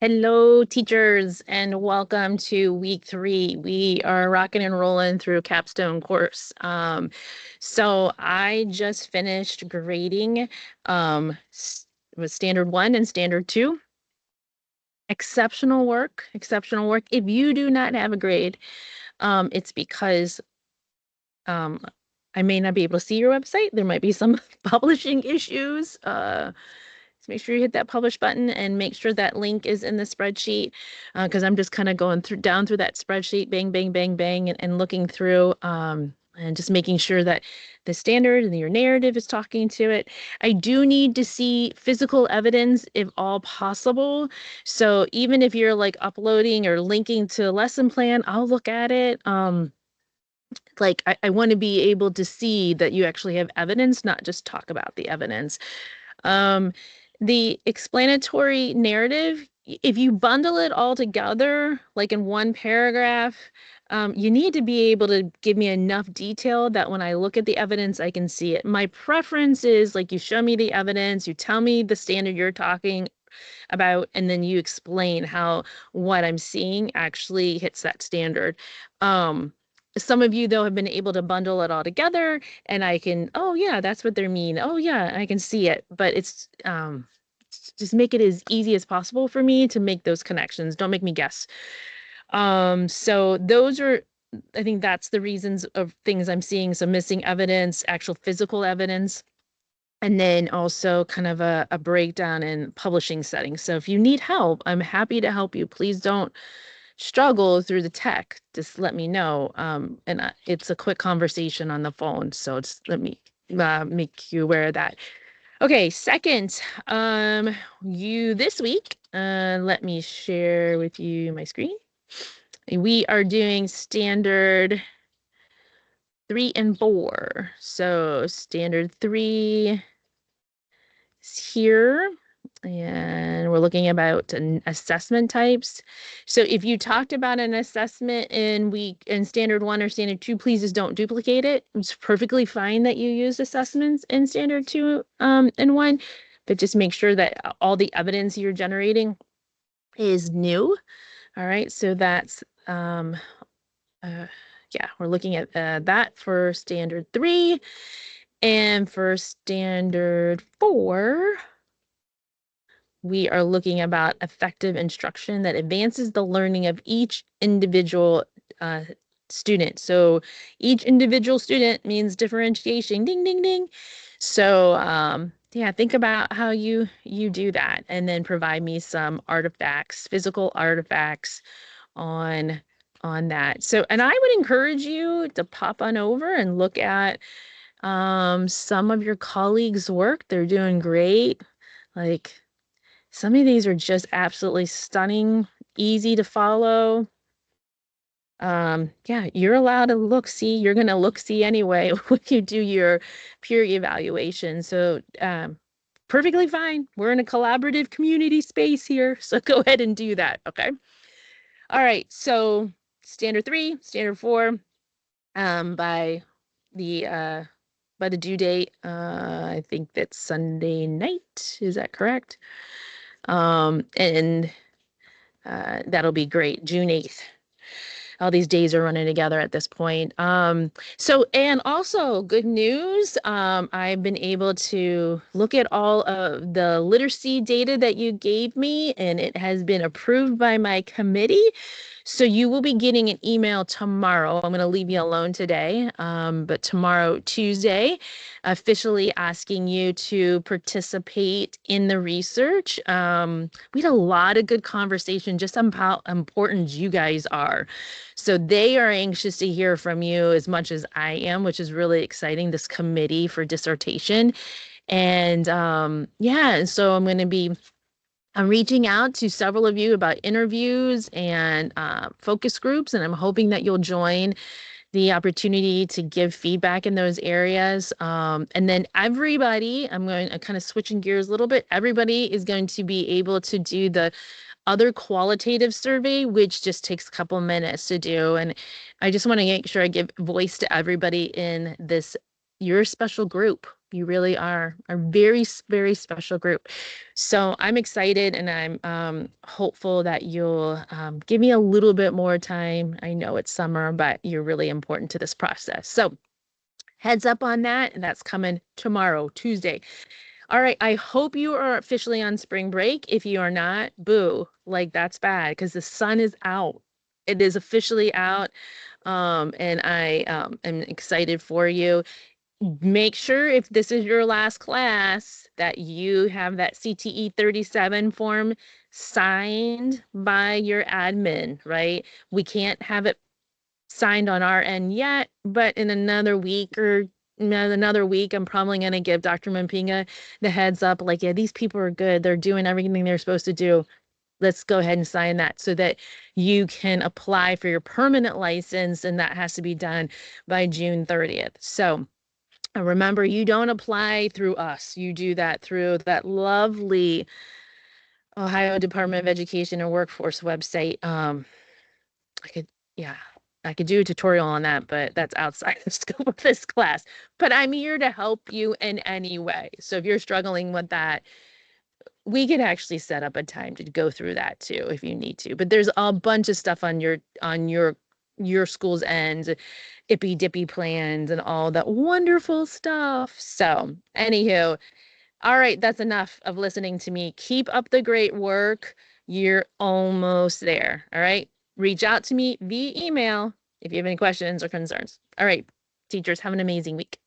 Hello, teachers, and welcome to week 3. We are rocking and rolling through Capstone course. So I just finished grading with Standard 1 and Standard 2. Exceptional work, exceptional work. If you do not have a grade, it's because I may not be able to see your website. There might be some publishing issues. So make sure you hit that publish button and make sure that link is in the spreadsheet, because I'm just kind of going down through that spreadsheet, bang, bang, bang, bang, and looking through and just making sure that the standard and your narrative is talking to it. I do need to see physical evidence if all possible. So even if you're like uploading or linking to a lesson plan, I'll look at it. Like I want to be able to see that you actually have evidence, not just talk about the evidence. The explanatory narrative, if you bundle it all together, like in one paragraph, you need to be able to give me enough detail that when I look at the evidence, I can see it. My preference is like you show me the evidence, you tell me the standard you're talking about, and then you explain how what I'm seeing actually hits that standard. Some of you, though, have been able to bundle it all together, and I can, oh, yeah, that's what they mean. Oh, yeah, I can see it. But it's just make it as easy as possible for me to make those connections. Don't make me guess. So those are, I think that's the reasons of things I'm seeing. So missing evidence, actual physical evidence, and then also kind of a breakdown in publishing settings. So if you need help, I'm happy to help you. Please don't struggle through the tech. Just let me know. And it's a quick conversation on the phone. So just let me make you aware of that. Okay, second, this week, let me share with you my screen. We are doing standard 3 and 4. So standard 3 is here, and we're looking about assessment types. So if you talked about an assessment in standard 1 or standard 2, please just don't duplicate it. It's perfectly fine that you use assessments in standard 2 and 1, but just make sure that all the evidence you're generating is new. All right, so that's yeah, we're looking at that for standard 3. And for standard 4, we are looking about effective instruction that advances the learning of each individual student. So each individual student means differentiation, ding, ding, ding. So yeah, think about how you do that, and then provide me some artifacts, physical artifacts on that. So, and I would encourage you to pop on over and look at some of your colleagues' work. They're doing great. Like, some of these are just absolutely stunning, easy to follow. Yeah, you're allowed to look see. You're going to look see anyway when you do your peer evaluation. So perfectly fine. We're in a collaborative community space here. So go ahead and do that. Okay. All right. So standard 3, standard 4, by the due date, I think that's Sunday night. Is that correct? And that'll be great. June 8th. All these days are running together at this point. So, and also good news, I've been able to look at all of the literacy data that you gave me, and it has been approved by my committee. So you will be getting an email tomorrow. I'm going to leave you alone today, but tomorrow, Tuesday, officially asking you to participate in the research. We had a lot of good conversation just on how important you guys are. So they are anxious to hear from you as much as I am, which is really exciting, this committee for dissertation. And yeah, and so I'm reaching out to several of you about interviews and focus groups, and I'm hoping that you'll join the opportunity to give feedback in those areas. And then everybody, I'm kind of switching gears a little bit, everybody is going to be able to do the other qualitative survey, which just takes a couple minutes to do. And I just want to make sure I give voice to everybody in this, your special group. You really are a very special group. So I'm excited and I'm hopeful that you'll give me a little bit more time. I know it's summer, but you're really important to this process. So heads up on that, and that's coming tomorrow, Tuesday. All right, I hope you are officially on spring break. If you are not, boo, like that's bad because the sun is out. It is officially out. And I am excited for you. Make sure if this is your last class that you have that CTE 37 form signed by your admin, right? We can't have it signed on our end yet, but in another week or another week, I'm probably going to give Dr. Mampinga the heads up, like, yeah, these people are good. They're doing everything they're supposed to do. Let's go ahead and sign that so that you can apply for your permanent license, and that has to be done by June 30th. So remember, you don't apply through us. You do that through that lovely Ohio Department of Education and Workforce website. I could, yeah, I could do a tutorial on that, but that's outside the scope of this class. But I'm here to help you in any way. So if you're struggling with that, we could actually set up a time to go through that too if you need to. But there's a bunch of stuff on your school's end, ippy dippy plans and all that wonderful stuff. So anywho, all right, that's enough of listening to me. Keep up the great work. You're almost there. All right. Reach out to me via email if you have any questions or concerns. All right, teachers, have an amazing week.